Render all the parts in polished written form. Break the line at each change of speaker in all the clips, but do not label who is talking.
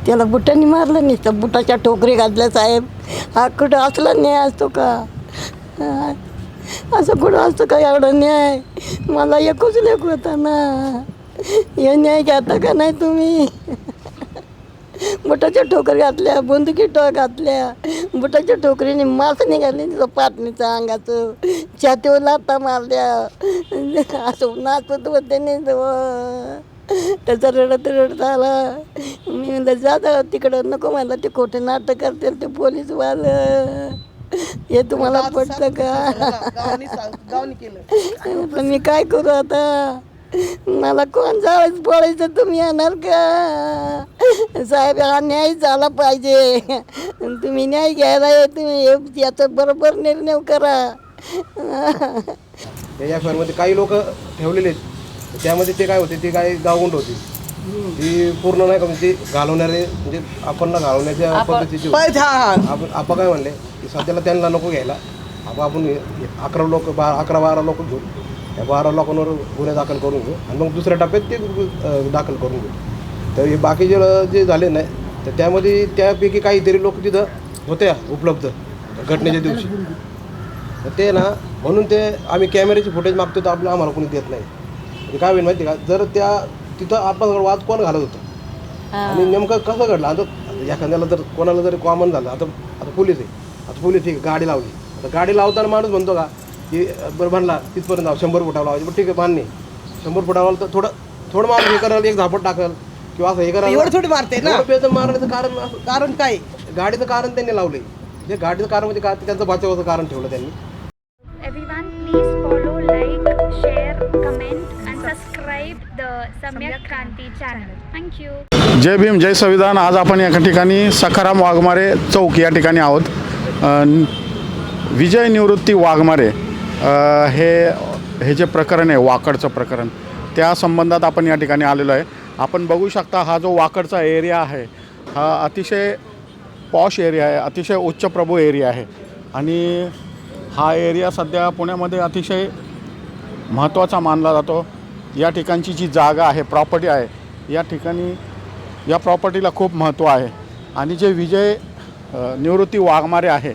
त्याला बुटांनी मारलं नाही तर बुटाच्या टोकरी घातल्या साहेब. हा कुठं असला न्याय असतो का? असं कुठं असतं का एवढा न्याय? मला एकच लेक होता ना. हे न्याय घेता का नाही तुम्ही? बुटाच्या टोकरी घातल्या, बंदुकी घातल्या, बुटाच्या टोकरीने मांस निघाले तिथं पाटणीचं अंगाचं, छातीवर लाथा मारल्या, असं नाचत होते नाही. त्याचा रडत रडत आला. मी म्हणलं जाता तिकडं, नको म्हणलं ते खोटे नाटक करतील ते पोलीसवालं. हे तुम्हाला पटतं का? तर मी काय करू आता? मला कोण जावंच बोलायचं, तुम्ही येणार का? साहेब हा न्याय झाला पाहिजे. तुम्ही न्याय घ्यायला तुम्ही याचा बरोबर निर्णय करा.
या फॅनमध्ये काही लोक ठेवलेले आहेत, त्यामध्ये ते काय होते, ते काय गावगुंड होते, ती पूर्ण नाही का म्हणजे घालवणारे, म्हणजे आपण घालवण्याच्या पद्धतीची. आपण काय म्हणले की सध्याला त्यांना नको घ्यायला, आपण 11-12 लोक घेऊ, या 12 लोकांवर गुन्हे दाखल करून घेऊ आणि मग दुसऱ्या टप्प्यात ते दाखल करून घेऊ. तर हे बाकीचे जे झाले नाही तर त्यामध्ये त्यापैकी काहीतरी लोक तिथं होते उपलब्ध घटनेच्या दिवशी. तर ते ना म्हणून ते आम्ही कॅमेऱ्याची फुटेज मागतो तर आम्हाला कोणी देत नाही. म्हणजे काय होईल माहिती का, जर त्या तिथं आपण वाद कोण घालत होतं आणि नेमकं कसं घडलं, आता एखाद्याला जर कोणाला जरी कॉमन झालं, आता पोलीस आहे, आता पोलीस ठीक आहे गाडी लावली, आता गाडी लावताना माणूस म्हणतो का की बरं म्हणला तिथपर्यंत 100 फुटावर लावायची, पण ठीक आहे बांधणे 100 फुटावर तर थोडं माणूस हे करायला एक झापट टाकल किंवा असं हे करायला
थोडी मारते ना.
मारण्याचं कारण
काय?
गाडीचं कारण त्यांनी लावले, जे गाडीचं कारण म्हणजे काय त्यांचं बचावाचं कारण ठेवलं त्यांनी.
Everyone, please follow, like, share, comment and subscribe the Samyak Kranti channel. Thank you.
जय भीम जय संविधान. आज आपण या ठिकाणी सखाराम वाघमारे चौक या ठिकाणी आहोत. विजय निवृत्ती वाघमारे हे जे प्रकरण आहे, वाकडचं प्रकरण, त्या संबंधात आपण या ठिकाणी आलेलो आहे. आपण बघू शकता हा जो वाकडचा एरिया आहे हा अतिशय पॉश एरिया आहे, अतिशय उच्चप्रभू एरिया आहे आणि हा एरिया सध्या पुण्यामध्ये अतिशय महत्त्वाचा मानला जातो. या ठिकाणची जी जागा आहे, प्रॉपर्टी आहे, या ठिकाणी या प्रॉपर्टीला खूप महत्त्व आहे. आणि जे विजय निवृत्ती वाघमारे आहे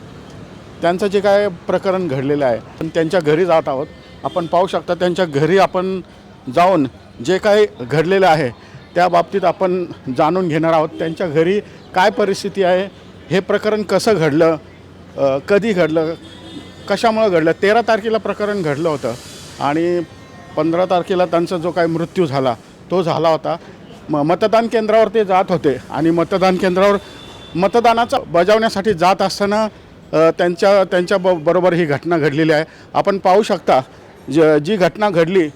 त्यांचं जे काय प्रकरण घडलेलं आहे, पण त्यांच्या घरी जात आहोत. आपण पाहू शकता त्यांच्या घरी आपण जाऊन जे काही घडलेलं आहे त्या बाबतीत आपण जाणून घेणार आहोत. त्यांच्या घरी काय परिस्थिती आहे, हे प्रकरण कसं घडलं, कधी घडलं, कशामुळं घडलं. 13 तारखेला प्रकरण घडलं होतं आणि 15 तारखेला त्यांचा जो काही मृत्यू झाला तो झाला होता. मतदान केंद्रावर ते जात होते आणि मतदान केंद्रावर मतदानाचा बजावण्यासाठी जात असताना बरोबर ही घटना घडलेली आहे. आपण पाहू शकता जी घटना घडली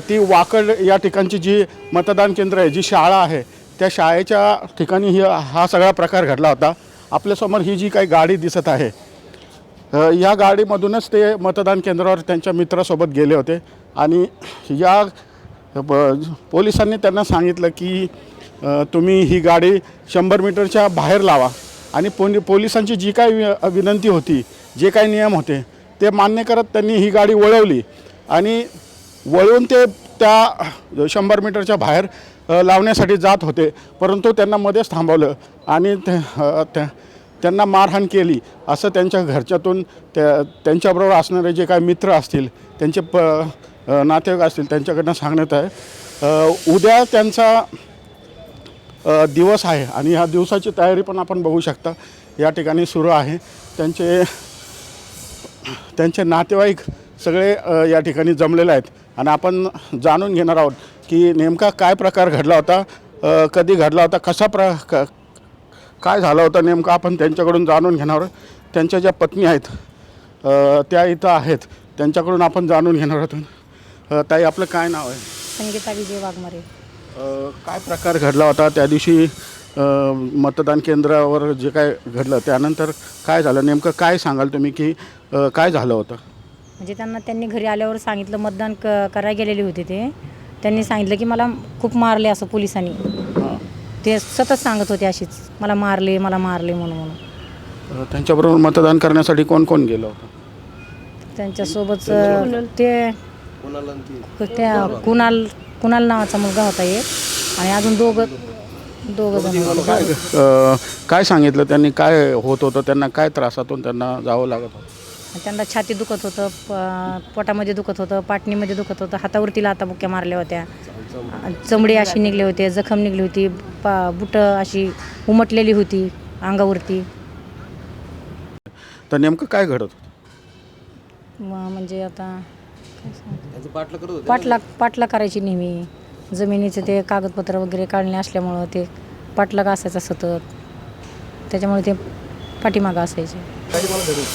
ती वाकड या ठिकाणची जी मतदान केंद्र आहे, जी शाळा आहे, त्या शाळेच्या ठिकाणी हा सगळा प्रकार घडला होता. आपल्यासमोर ही जी काही गाडी दिसत आहे, या गाडीमधूनच ते मतदान केंद्रावर त्यांच्या मित्रासोबत गेले होते आणि या पोलिसांनी त्यांना सांगितलं की तुम्ही ही गाडी 100 मीटरच्या बाहेर लावा आणि पोलिसांची जी काही विनंती होती, जे काही नियम होते ते मान्य करत त्यांनी ही गाडी वळवली आणि वळवून ते त्या 100 मीटरच्या बाहेर लावण्यासाठी जात होते. परंतु त्यांना मध्येच थांबवलं आणि त्यांना मारहाण केली असं त्यांच्या घरच्यातून त्यांच्याबरोबर असणारे जे काही मित्र असतील, त्यांचे नातेवाईक असतील, त्यांच्याकडनं सांगण्यात आहे. उद्या त्यांचा दिवस आहे आणि ह्या दिवसाची तयारी पण आपण बघू शकता या ठिकाणी सुरू आहे. त्यांचे नातेवाईक सगळे या ठिकाणी जमलेले आहेत आणि आपण जाणून घेणार आहोत की नेमका काय प्रकार घडला होता, कधी घडला होता, काय झालं होतं नेमकं. आपण त्यांच्याकडून जाणून घेणार आहोत. त्यांच्या ज्या पत्नी आहेत त्या इथं आहेत, त्यांच्याकडून आपण जाणून घेणार आहोत. ताई, आपलं काय नाव आहे?
संगीता विजय वाघमारे.
काय प्रकार घडला होता त्या दिवशी मतदान केंद्रावर जे काय घडलं त्यानंतर काय झालं नेमकं, काय सांगाल तुम्ही की काय झालं होतं?
म्हणजे त्यांनी घरी आल्यावर सांगितलं, मतदान करायला गेलेले होते ते, त्यांनी सांगितलं की मला खूप मारले असं पोलिसांनी. ते सतत सांगत होते अशीच, मला मारले म्हणून.
त्यांच्याबरोबर मतदान करण्यासाठी कोण कोण गेलं होतं?
त्यांच्यासोबत ते कुणाल नावाचा मुलगा होता एक आणि अजून दोघं जण.
काय सांगितलं त्यांनी, काय होत होतं त्यांना, काय त्रासातून त्यांना जावं लागत होतं?
त्यांना छाती दुखत होतं, पोटामध्ये दुखत होतं, पाटणीमध्ये दुखत होतं, हातावरती लाथाबुक्क्या मारल्या होत्या, चमडी अशी निघली होती, जखम निघली होती, बुटं अशी उमटलेली होती अंगावरती.
तर नेमकं काय घडत होतं?
म्हणजे आता काय सांगू?
त्यांचं पाठलं करत होते.
पाठला करायची नेहमी. जमिनीचे ते कागदपत्र वगैरे काढणे असल्यामुळं ते पाठलाग असायचा सतत, त्याच्यामुळे ते पाठीमागं असायचे.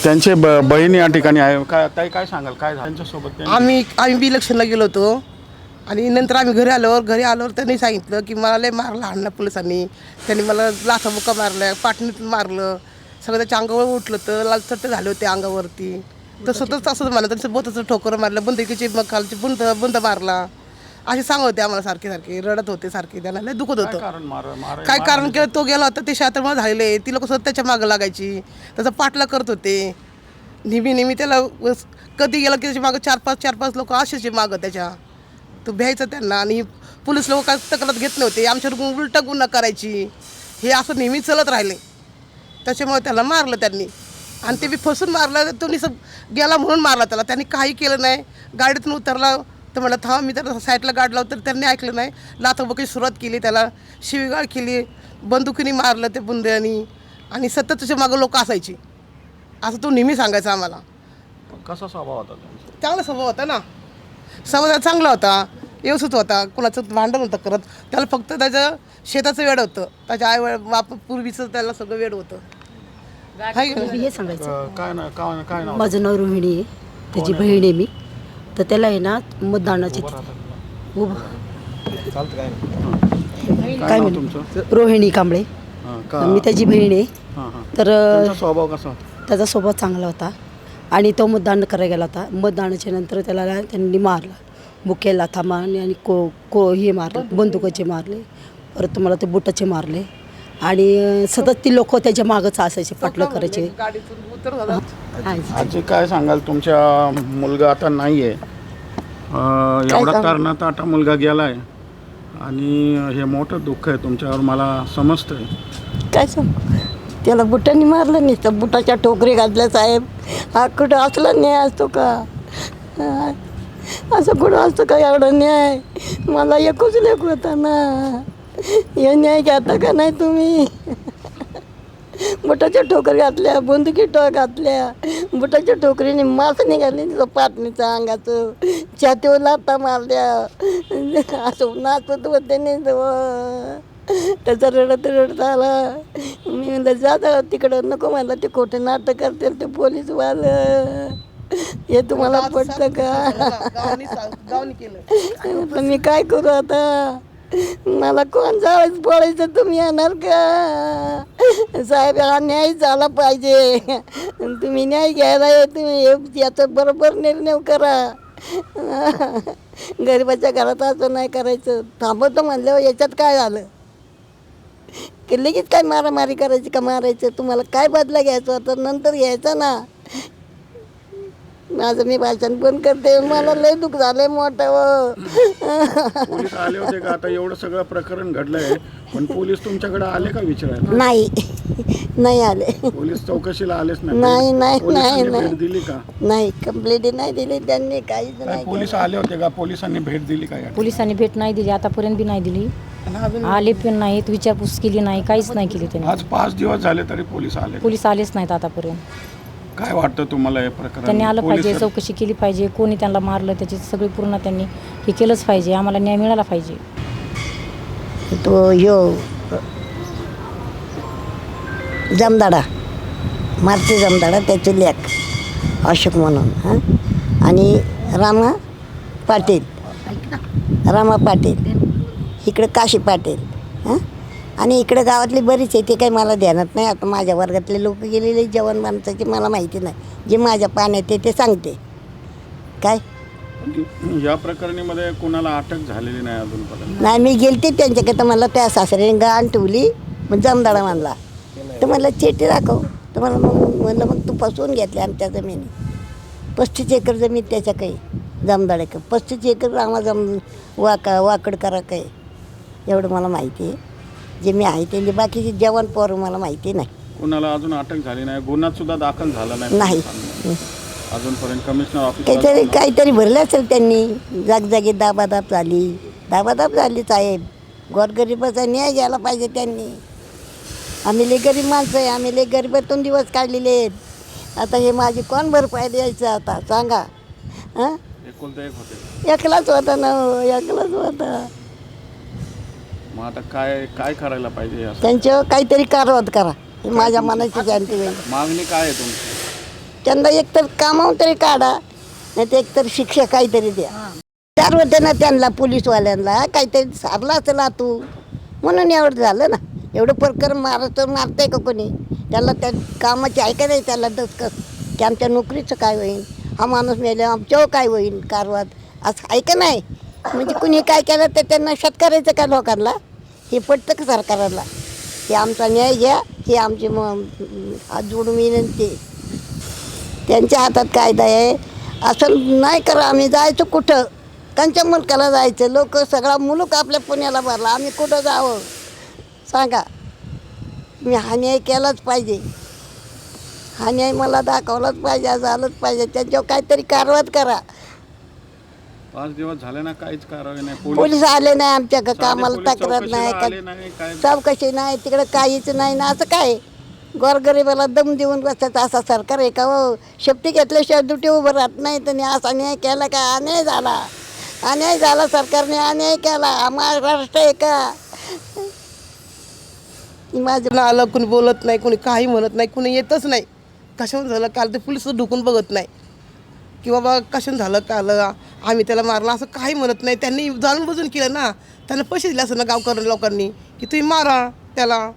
त्यांचे बहीण या ठिकाणी आहे. काय सांगाल, काय झालं त्यांच्यासोबत?
आम्ही बी इलेक्शनला गेलो होतो आणि नंतर आम्ही घरी आल्यावर त्यांनी सांगितलं की मला लय मारलं आणलं पोलिसांनी. त्यांनी मला लाथाबुक्का मारल्या, पाटणीत मारलं, सगळं त्याच्या अंगावर उठलं तर लालचट्ट झाले होते अंगावरती. तर स्वतःच असं म्हणलं, त्यांचं बोताचं ठोकर मारलं, बंदुकीची खालची बंद मारला, असे सांगत होते आम्हाला. सारखे रडत होते, सारखे त्यांना लय दुखत होतं. काय कारण केलं, तो गेला होता ते शात्रमुळे झालेले, ती लोक स्वतः त्याच्या मागं लागायची, त्याचा पाठला करत होते नेहमी त्याला. कधी गेलं की त्याच्या मागं चार पाच लोक असेच मागं त्याच्या. तो भ्यायचा त्यांना आणि पोलीस लोक काय तक्रार घेत नव्हते, आमच्यावर उलटा गुन्हा करायची. हे असं नेहमी चलत राहिले, त्याच्यामुळे त्याला मारलं त्यांनी. आणि ते बी फसून मारलं, तो निसं गेला म्हणून मारला त्याला. त्यांनी काही केलं नाही, गाडीतून उतरला तर म्हणलं थांब, मी त्याला साईडला गाडला तर त्यांनी ऐकलं नाही, लाथाबुक्कीची सुरुवात केली, त्याला शिवीगाळ केली, बंदुकीने मारलं ते बुंद्यानी. आणि सतत त्याच्या मागं लोक असायची, असं तो नेहमी सांगायचा आम्हाला.
कसा स्वभाव होता त्यांचा?
चांगला स्वभाव होता ना, स्वभाव चांगला होता, व्यवस्थित होता, कुणाचं भांडण होतं करत. त्याला फक्त त्याचं शेताचं वेड होतं, त्याच्या आई पूर्वीचं त्याला सगळं वेड होतं.
हे सांगायचं
काय नाव?
माझं नाव रोहिणी आहे, त्याची बहीण आहे मी. तर त्याला आहे ना मतदानाची
चालतं काय
काय
नाव
म्हणे
तुमचं?
रोहिणी कांबळे, मी त्याची बहीण आहे. तर
त्यांचा स्वभाव कसा होता?
त्याचा स्वभाव चांगला होता आणि तो मतदान करायला गेला होता. मतदानाच्या नंतर त्याला त्यांनी मारलं, बुके लाथा मारले आणि हे मारले, बंदुकाचे मारले, परत तुम्हाला ते बुटाचे मारले. आणि सतत ती लोक त्याच्या मागच असायचे, पाठलं करायचे.
गाडीतून उतर
आजी काय सांगाल, तुमच्या मुलगा आता नाही आहे, एवढा कारणात आता मुलगा गेला आहे आणि हे मोठं दुःख आहे तुमच्यावर, मला समजतंय.
काय सांग, त्याला बुटांनी मारलं नाही तर बुटाच्या टोकरी घातल्या साहेब. हा कुठं असला न्याय असतो का? असं कुठं असतं का एवढा न्याय? मला एकच लेक होता ना, हे न्याय घेता का नाही तुम्ही? बुटाच्या ठोकरी घातल्या, बंदुकी घातल्या, बुटाच्या ठोकरीने मास निघाली तिथं पाटणीचं अंगाचं, छातीवर लाथा मारल्या, असं नाचत होते नाही त्याचा रडत आला. मी म्हणलं जा तिकडं, नको म्हणलं, ते खोटे नाटक करतील ते पोलीसवालं, हे तुम्हाला पटतं का?
गावनी केलं.
पण मी काय करू आता? मला कोण जावंच पडायचं, तुम्ही येणार का? साहेब हा न्याय झाला पाहिजे, तुम्ही न्याय घ्यायला तुम्ही याचा बरोबर निर्णय करा. गरिबाच्या घरात असं नाही करायचं. थांबवतो म्हणल्यावर याच्यात काय झालं की लगेच काय मारामारी करायची का मारायचं? तुम्हाला काय बदला घ्यायचा होता नंतर घ्यायचा ना. माझं मी भाषण बंद करते, मला लय दुःख झालंय मोठं.
पोलीस आले होते का? आता एवढं सगळं प्रकरण घडलंय, पण पोलीस तुमच्याकडे आले का विचारायला?
नाही आले.
पोलीस चौकशीला आलेच
नाही
पोलिसांनी भेट दिली का?
नाही, कंप्लेंट नाही दिली त्यांनी, काहीच नाही.
पोलीस आले होते का? पोलिसांनी भेट दिली का?
पोलिसांनी भेट नाही दिली, आतापर्यंत बी नाही दिली, आले पण नाहीत, विचारपूस केली नाही, काहीच नाही केली त्यांनी.
आज 5 दिवस झाले तरी पोलीस
आलेच नाहीत आतापर्यंत.
काय वाटतं तुम्हाला हे प्रकरण?
त्यांनी आलं पाहिजे, चौकशी केली पाहिजे, कोणी त्यांना मारलं त्याची सगळी पूर्ण त्यांनी हे केलंच पाहिजे, आम्हाला न्याय मिळाला पाहिजे.
तो जमदाडा, मारुती जमदाडा, त्याची लेक अशोक म्हणून, हां, आणि रामा पाटील, इकडे काशी पाटील, हां, आणि इकडे गावातली बरीच आहे, ते काही मला ध्यानात नाही. आता माझ्या वर्गातले लोक गेलेले जवान माणसाची मला माहिती नाही, जे माझ्या पाण्यात ते सांगते. काय
या प्रकरणीमध्ये कोणाला अटक झालेली नाही अजूनपर्यंत?
नाही, मी गेलते त्यांच्याकडे, तर मला त्या सासऱ्याने गाण ठेवली, मग जमदाडा म्हणला, तर मला चिठ्ठी दाखव, तर मला म्हणलं मग तू फसवून घेतले आमच्या जमिनी. 35 एकर जमीन त्याच्या काही जमदाड्याकडे, 35 एकर आम्हाला वाकड करा काही, एवढं मला माहिती आहे. जे मी आहे ते बाकीचे जेवण पोर मला माहिती नाही.
कोणाला अजून अटक झाली नाही, गुन्हा सुद्धा दाखल झाला
नाही.
अजूनपर्यंत कमिशनर ऑफिस
काहीतरी भरलं असेल त्यांनी. जागजागी दाबादाब झाली साहेब. गोरगरिबाचा न्याय घ्यायला पाहिजे त्यांनी. आम्ही लई गरीब माणसं आहे, आम्ही लई गरिबातून दिवस काढलेले आहेत. आता हे माझी कोण भरपाई द्यायचं आता सांगा. हां
एकुलता एक होते.
एकलाच होता ना, एकलाच होता.
मग आता काय काय करायला पाहिजे असं?
त्यांच्यावर काहीतरी कारवाई करा, ही माझ्या मनाची शांती होईल.
मागणी काय आहे तुमची?
त्यांना एकतर कामावून तरी काढा, नाही तर एकतर शिक्षा काहीतरी द्या. चार होते ना त्यांना, पोलीसवाल्यांना काहीतरी सारला असेल तू म्हणून एवढं झालं ना. एवढं प्रकरण मारतंय का कोणी? त्याला त्या कामाची आहे का नाही त्याला दसकस की आमच्या नोकरीचं काय होईल, हा माणूस मेले आमच्यावर काय होईल कारवाद, असं आहे का नाही? म्हणजे कुणी काय केलं तर त्यांना करायचं का लोकांना? हे पटतं का सरकारला? हे आमचा न्याय घ्या, हे आमची हात जोडून विनंती. त्यांच्या हातात कायदा आहे. असं नाही करा. आम्ही जायचं कुठं? त्यांच्या मुलकाला जायचं. लोक सगळा मुलूक आपल्या पुण्याला भरला, आम्ही कुठं जावं सांगा? मी हा न्याय केलाच पाहिजे. हा न्याय मला दाखवलाच पाहिजे, झालंच पाहिजे. त्यांच्यावर काहीतरी कारवाई करा.
5 दिवस झाले ना, काहीच कारवाई नाही.
पोलीस आले नाही आमच्या कामाला, तक्रार
आले
नाही,
काय?
चौकशी नाही, तिकडे काहीच नाही ना. असं काय गोरगरिबाला दम देऊन बसायचं असं सरकार आहे का हो? शेपटी घेतल्याशिवाय दुटी उभं राहत नाही. त्यांनी असा अन्याय केला का? अन्याय झाला सरकारने, अन्याय केला. महाराष्ट्र आहे का?
माझं आलं, कुणी बोलत नाही, कुणी काही म्हणत नाही, कुणी येतच नाही. कशाहून झालं काल ते पोलीस ढुकून बघत नाही की बाबा कशाहून झालं काल आम्ही त्याला मारला, असं काही म्हणत नाही. त्यांनी जाणून बुजून केलं ना. त्यांना पैसे दिले असं ना गावकर लोकांनी की तुम्ही मारा त्याला,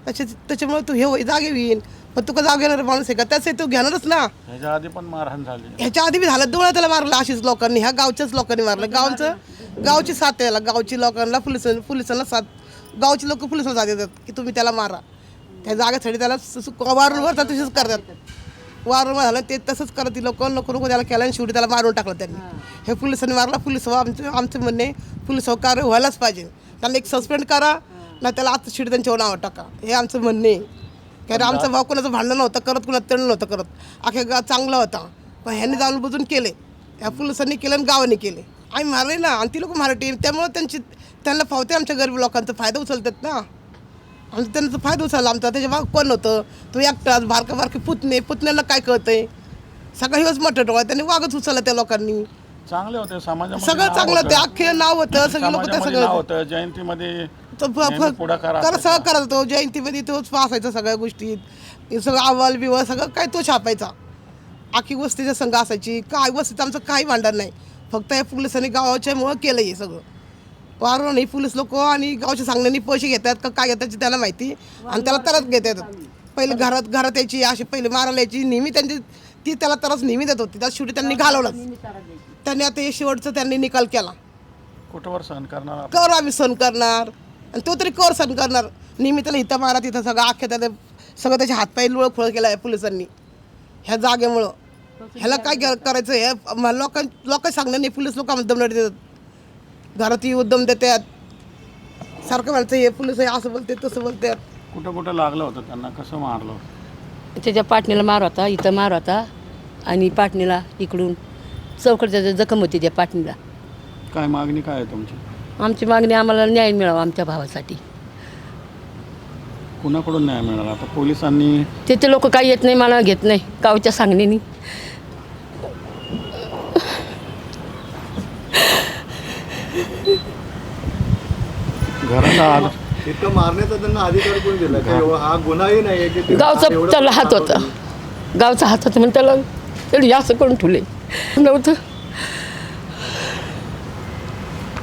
त्याच्यामुळे तू हे होई जागे होईन. पण तू का जाग घेणार माणूस आहे का? त्याचे तू घेणारच ना.
ह्याच्या आधी पण मारहाण झाली,
ह्याच्या आधी बी झालं. डोळ्या त्याला मारलं अशीच लोकांनी, ह्या गावच्याच लोकांनी मारलं. गावची साथ त्याला, गावची लोकांना पोलिसांना साथ, गावची लोक पोलिसांना साथ देतात की तुम्ही त्याला मारा. त्या जागेसाठी त्याला वारंवार तशीच करतात. वारंवार झालं ते तसंच करत ती लोक. नको त्याला केलं आणि शेवटी त्याला मारून टाकलं त्यांनी. हे पोलिसांनी मारला. आमचं म्हणणे पोलिसावर कारवाई व्हायलाच पाहिजे. त्यांना एक सस्पेंड करा ना, त्याला आता शेवटी त्यांच्यावर नावं टाका, हे आमचं म्हणणे. कारण आमचा भाऊ कोणाचं भांडण नव्हतं करत, कुणाचं तण नव्हतं करत. अख्या गाव चांगला होता. पण ह्यांनी जाणून बुजून केले, ह्या पोलिसांनी केलं आणि गावाने केले. आम्ही मारले ना, आणि ती लोक मराठी, त्यामुळे त्यांना फावते आमच्या गरीब लोकांचा फायदा उचलतात ना. आणि त्यांचा फायदा उचलला आमचा. त्याच्या भाग कोण होतं? तो एकटाच बारके पुतण्याला काय कळतंय? सगळा हिवच मोठं डोळा, त्यांनी वागच उचलला त्या लोकांनी.
चांगले होते समाजामध्ये,
सगळं चांगलं होतं, अख्खे नाव होतं, सगळे लोक त्या सगळं
होतं. जयंतीमध्ये
सगळं करत होतो. जयंतीमध्ये तोच असायचा, सगळ्या गोष्टी सगळं अहवाल बिवाल सगळं काय तो छापायचा. आखी वस्तीच्या संघ असायची. काय वस्तीत आमचं काही भांडण नाही. फक्त या पोलिसांनी गावाच्यामुळं केलं हे सगळं. वारंवार नाही पोलीस लोक आणि गावच्या सांगण्यानी पैसे घेतात का काय घेतात त्याला माहिती, आणि त्याला तरच घेत येतात. पहिले घरात यायची, अशी पहिले मारायला यायची नेहमी. ती त्याला तरच नेहमी देत होती. त्या शेवटी त्यांनी घालवलं. त्यांनी आता हे शेवटचं त्यांनी निकाल केला.
कुठवर सहन करणार?
कर आम्ही सहन करणार, आणि तो तरी कर सहन करणार. नेहमी त्याला इथं मारा तिथं सगळं अख्ख्या त्याला सगळं त्याचे हातपाय लोळखोळ केला आहे पोलिसांनी ह्या जागेमुळं. ह्याला काय करायचं? हे लोक सांगण्याने पोलीस लोक आम्हाला दमनट देतात. घरात उद्यम देतात. सारखं म्हणायचं हे पोलीस आहे, असं बोलते तसं बोलतात.
कुठं लागलं होतं त्यांना? कसं मारलं?
त्याच्या पाटणीला मार होता, इथं मार होता, आणि पाटणीला इकडून चौकडच्या जखम होती त्या पाटणीला.
काय मागणी काय आहे तुमची?
आमची मागणी आम्हाला न्याय मिळावा आमच्या भावासाठी.
कुणाकडून न्याय मिळाला? आता पोलिसांनी
तिथे लोक काही येत नाही, मला घेत नाही गावच्या सांगण्यानी.
घराचा
इतकं मारण्याचा त्यांना अधिकार कोण दिला? हा गुन्हाही नाही की
गावचा त्याला हात होता, गावचा हात होता म्हणून त्याला जास्त करून ठेवले नव्हतं.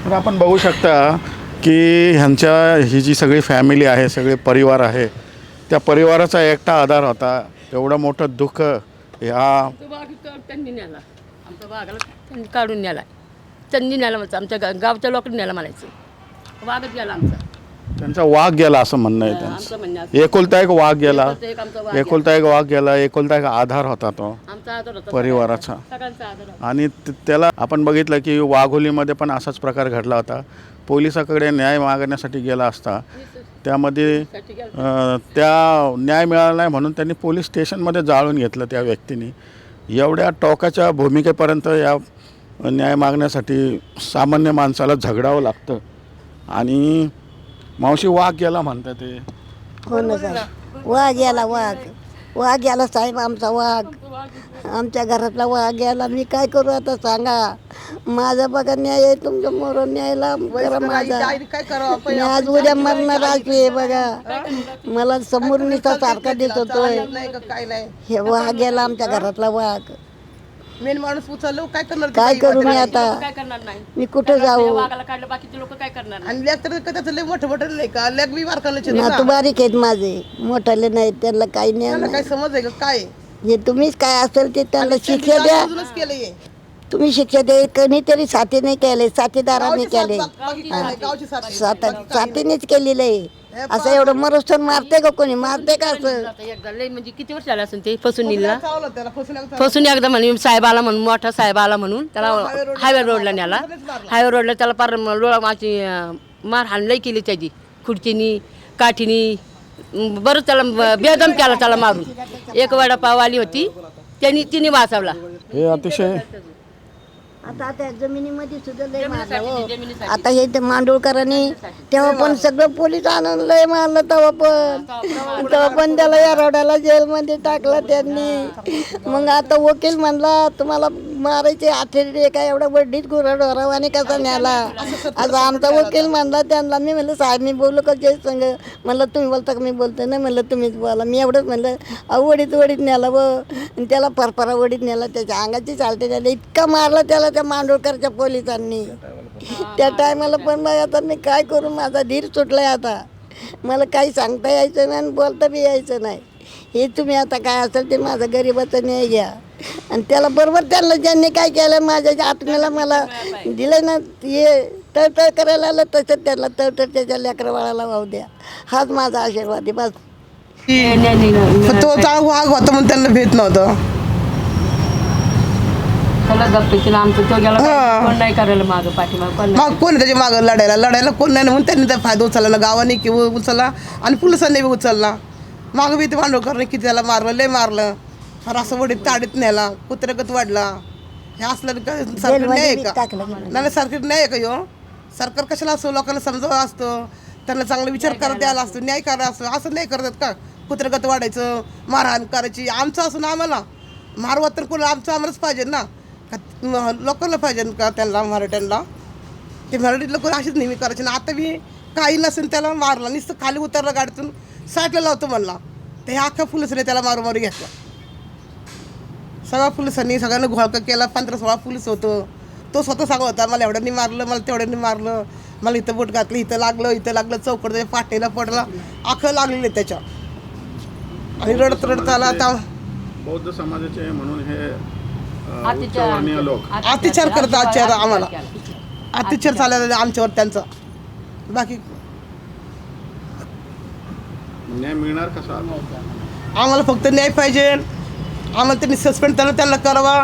तर आपण बघू शकता की ही जी सगळी फॅमिली आहे, सगळे परिवार आहे, त्या परिवाराचा एकटा आधार होता. एवढं मोठं दुःख ह्या
त्यांनी न्याला, आमच्या बागाला त्यांनी काढून न्याला, त्यांनी न्याला म्हणायचं, आमच्या गावच्या लोकांनी न्याला म्हणायचं. वाघच गेला आमचा,
त्यांचा वाघ गेला असं म्हणणं आहे त्यांचं. एकुलता एक वाघ गेला, एकुलता एक आधार होता तो परिवाराचा. आणि त्याला आपण बघितलं की वाघोलीमध्ये पण असाच प्रकार घडला होता. पोलिसाकडे न्याय मागण्यासाठी गेला असता त्यामध्ये त्या न्याय मिळाला नाही म्हणून त्यांनी पोलीस स्टेशनमध्ये जाळून घेतलं त्या व्यक्तीने. एवढ्या टोकाच्या भूमिकेपर्यंत या न्याय मागण्यासाठी सामान्य माणसाला झगडावं लागतं. आणि मावशी वाघ गेला म्हणतात ते.
हो ना साहेब, वाघ याला वाघ याला साहेब, आमचा वाघ, आमच्या घरातला वाघ याला. मी काय करू आता सांगा. माझा बघा न्याय आहे, तुमच्या मोर न्यायला करा माझा.
काय करावं
मी आज उद्या मरणार आहे बघा. मला समोर निसा सारखा दिसतोय.
नाही का काय नाही.
हे वाघ याला, आमच्या घरातला वाघ.
मेन माणूस उचललो काय करणार.
काय करू मी आता,
काय करणार नाही.
मी कुठं जाऊ.
वाघाला काढलं बाकीचे लोक काय करणार नाही.
आणि लेग तर त्याचं लय मोठं मोठं नाही का. लेग बी वार करण्याचे
नातू बारीक आहेत माझे, मोठाले नाहीत, त्यांना काही नाही.
काय समज आहे का काय.
हे तुम्हीच काय असेल ते त्यांना शिक्षा द्या.
अजूनच केलंय.
तुम्ही शिक्षा द्या. कोणीतरी साथीने केले, साथीदाराने केले,
गावची साथ
साथीनेच केलेलं आहे. असं एवढं मरोस्तोर मारते का कोणी, मारते का असं.
एकदा लय म्हणजे किती वर्ष झाले असेल ते फसून निघला.
चावलं त्याला फसून
फसून एकदा म्हणे साहेब आला म्हणून, मोठा साहेब आला म्हणून त्याला हायवे रोडला न्याला. हायवे रोडला त्याला पार डोळा माझी मारहाण लई केली त्याची, खुर्चीनी काठीनी. बरं त्याला बेदम केला त्याला मारून. एक वडापाव आली होती तिने वाचवला.
हे अतिशय
आता त्या जमिनीमध्ये सुद्धा लय मारलं हो. आता हे ते मांडोळकरांनी तेव्हा पण सगळं पोलीस आणून लय मारलं. तेव्हा पण त्याला या रोडाला जेलमध्ये टाकलं त्यांनी. मग आता वकील म्हणला तुम्हाला मारायचे आठवडे काय एवढा वड्डीत गुराढोरावाने कसा न्याला. आता आमचा वकील म्हणला त्यांना. मी म्हणलं साहेब मी बोलू का जय संघ. म्हणलं तुम्ही बोलता का मी बोलतो नाही. म्हणलं तुम्हीच बोला. मी एवढंच म्हणलं वडीत न्याला व त्याला परपरा वडीत नेला. त्याच्या अंगाची चालते त्याला इतका मारला त्याला त्या मांडोळकरच्या पोलिसांनी त्या टायमाला. पण मग आता मी काय करू, माझा धीर सुटलाय आता. मला काही सांगता यायचं नाही आणि बोलता बी यायचं नाही. हे तुम्ही आता काय असेल ते माझा गरिबाचा न्याय घ्या. आणि त्याला बरोबर त्यांना ज्यांनी काय केलं माझ्या आत्म्याला मला दिलं ना, हे तळतळ करायला आलं तसंच त्याला तळतळ त्याच्या लेकरा बाळाला वाहू द्या. हाच माझा आशीर्वाद आहे बस.
तो वाघ होता म्हणून त्यांना भेट नव्हतं.
नाही करायला मागं पाठीमाग
मग कोण त्याच्या मागं लढायला कोण नाही म्हणून त्यांनी त्या फायदा उचलला ना. गावाने किंवा उचलला आणि पोलिसांनी बी उचलला. मागं बी ते मांडवकरने किती त्याला मारलं, लय मारलं. फार असं वडीत ताडीत न्याला, कुत्र्यागत वाढला. हे असलं सरकार न्याय आहे का. नाही सरकार न्याय आहे का ह्यो. सरकार कशाला असतो, लोकांना समजावं असतं, त्यांना चांगला विचार करत द्यायला असतो, न्याय करायला असतो. असं नाही करतात का, कुत्र्यागत वाढायचं, मारहाण करायची. आमचं असं ना आम्हाला मारवा तर कोण आमचं आम्हालाच पाहिजे ना, लोकांना पाहिजे का त्यांना मराठ्यांना. ते मराठी लोक अशीच नेहमी करायचे ना. आता बी काही नसेल त्याला मारला, नुसतं खाली उतरलं गाडीतून साईडला लावतो म्हणला. ते हे अख्खा पोलिसांनी त्याला मारू घेतला. सगळ्या पोलिसांनी सगळ्यांना घोळका केला. 15-16 पोलीस होतं. तो स्वतः सांगत होता मला एवढ्यांनी मारलं, मला तेवढ्यांनी मारलं, मला इथं बोट घातलं, इथं लागलं चौकड त्याच्या पाठीला पडला, अख्खं लागलेलं त्याच्या. आणि रडत आला. आता
बौद्ध समाजाचे म्हणून हे लोक
अत्याचार करतात आम्हाला. अत्याचार चालला आमच्यावर त्यांचा. बाकी
न्याय मिळणार कसा.
आम्हाला फक्त न्याय पाहिजे. आम्हाला त्यांनी सस्पेंड त्यांना करावा,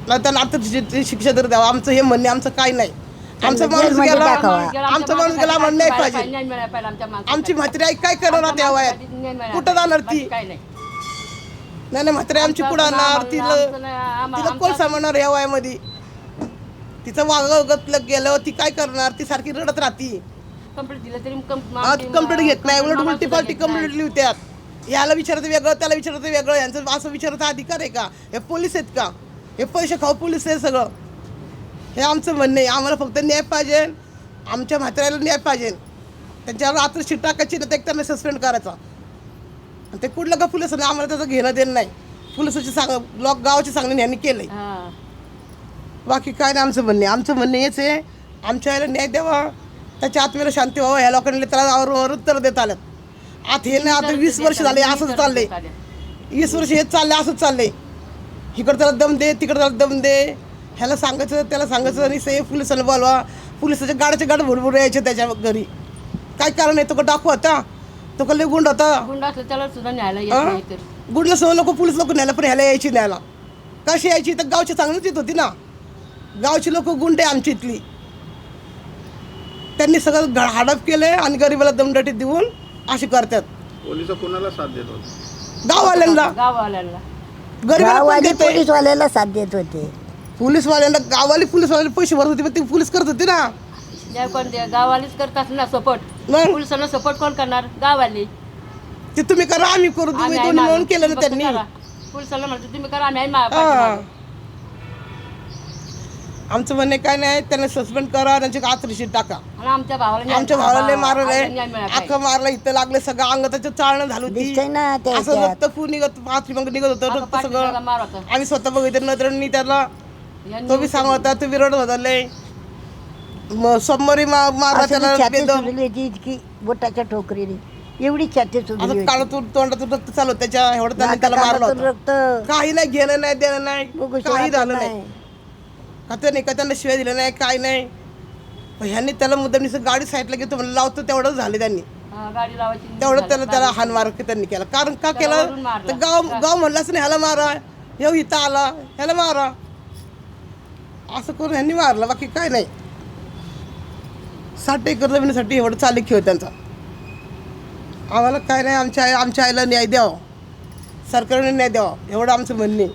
नाही त्यांना आता शिक्षा तर द्यावा. आमचं हे म्हणणे आमचं काय नाही. आमचा माणूस गेला, आम्हाला न्याय पाहिजे. आमची म्हातारी आई काय करणार त्या वयात, कुठं जाणार ती. नाही म्हातारी आमची कुठं आणणार, तिला कोण सांभाळणार या वयामध्ये. तिचं वागत गेलं, ती काय करणार. ती सारखी रडत राहती. कंप्लेंट घेत नाही, उलट उलटी पालटी कंप्लेंट लिहितात. याला विचारतं वेगळं, त्याला विचारतं वेगळं. यांचं असं विचारायचा अधिकार आहे का. हे पोलीस आहेत का, हे पैसे खाऊ पोलीस आहे सगळं. हे आमचं म्हणणं आहे. आम्हाला फक्त न्याय पाहिजे. आमच्या म्हाताऱ्याला न्याय पाहिजे. त्यांच्यावर आता शिट टाकायची ना, ते त्यांना सस्पेंड करायचा. ते कुठलं का पोलिसांनी आम्हाला त्याचं घेणं देणं नाही. पोलिसाची गावाची सांगणं यांनी केलंय. बाकी काय नाही आमचं म्हणणे. आमचं म्हणणं हेच आहे, आमच्या याला न्याय द्यावा, त्याच्या आत्म्याला शांती व्हावं. ह्या लोकांनी त्याला उत्तर देत आल्यात. आता हे नाही, आता 20 वर्ष झाले असंच चाललंय. 20 वर्ष हेच चाललंय, असंच चाललंय. इकडं त्याला दम दे, तिकडं त्याला दम दे. ह्याला सांगायचं, त्याला सांगायचं. आणि से पोलिसांना बोलवा. पोलिसाच्या गाड्याचे गाड भरभर यायचे त्याच्या घरी. काय कारण आहे. तो का डाकू होता, तो का लय गुंड होता.
त्याला सुद्धा न्यायला
गुंडला सगळं लोक पोलीस लोक न्यायला, पण ह्याला यायची न्यायला. कशी यायची तर गावची चांगलीच येत होती ना. गावची लोक गुंड आहे आमची इथली. त्यांनी सगळं हडप केलं आणि गरिबाला दमदाटी देऊन अशी करतात.
पोलिस कोणाला साथ देत होते?
गाववाल्यांना
गाववाल्यांना
गरीबाला कोण
गाववाले
देतंय?
पोलीसवाल्याला साथ देत होते.
पोलीसवाल्यांना गाववाले पोलीसवाले पैसे भरत होते पण ते पोलीस करत होते ना.
ज्या कोण गाववालीच करतात ना सपोर्ट.
मग
पोलिसांना सपोर्ट कोण करणार? गाववाले.
ते तुम्ही करा आम्ही करू तुम्ही
आम्ही
दोन्ही
आहे
मिळून
मागं.
केलं ना
फक्त
त्यांनी.
करा. पोलिसांना म्हणतो तुम्ही करा, आम्ही आहे
हा.
पाठीमागं.
आमचं म्हणणे काय नाही त्यांना सस्पेंड करा त्यांची आतरीशीट टाका.
आणि आमच्या भावाला
आमच्या भावाला
न्याय
मारलंय
मिळाला
अख्खं मारलं इथं लागले सगळं अंग त्याचं चालणं झालं होती.
दिसतंय ना त्या
असं रक्त फू निघत पाठीमागं निघत होतं
अगं,
रक्त
पाठीमागं
सगळं.
मार होता.
आम्ही स्वतः बघितलं नजरांनी त्याला.
यांनी
तो बी सांगत होता तो विरोध होता लय सोमवारी मारला त्याला
छाती
बेदम.
सुजली होती इतकी बोटाच्या ठोकरीने, एवढी छाती सुजली
असं
होती.
काळातून तोंडातून रक्त चालू होतं त्याच्या एवढं त्यांनी त्याला मारलं
नाकातून
होतं.
रक्त
काही नाही घेणं नाही देणं नाही
बघू
काही
शकत
झालं नाही. का त्याने का त्यांना शिवाय दिलं नाही काय नाही. पण ह्यांनी त्याला मुद्दाम गाडी साईडला घेतो म्हणलं लावतो तेवढंच झालं त्यांनी.
गाडी लावायची
तेवढं त्याला हानमार त्यांनी केला. कारण का केलं
वरून मारलं.
तर गाव म्हणलाच नाही ह्याला मारा ह्यो इथं आला ह्याला मारा असं करून ह्यांनी मारलं बाकी काय नाही. 60 एकर जमिनीसाठी एवढं चालू खेळ त्यांचा. आम्हाला काय नाही आमच्या आईला न्याय द्यावा सरकारने न्याय द्यावा एवढं आमचं म्हणणे.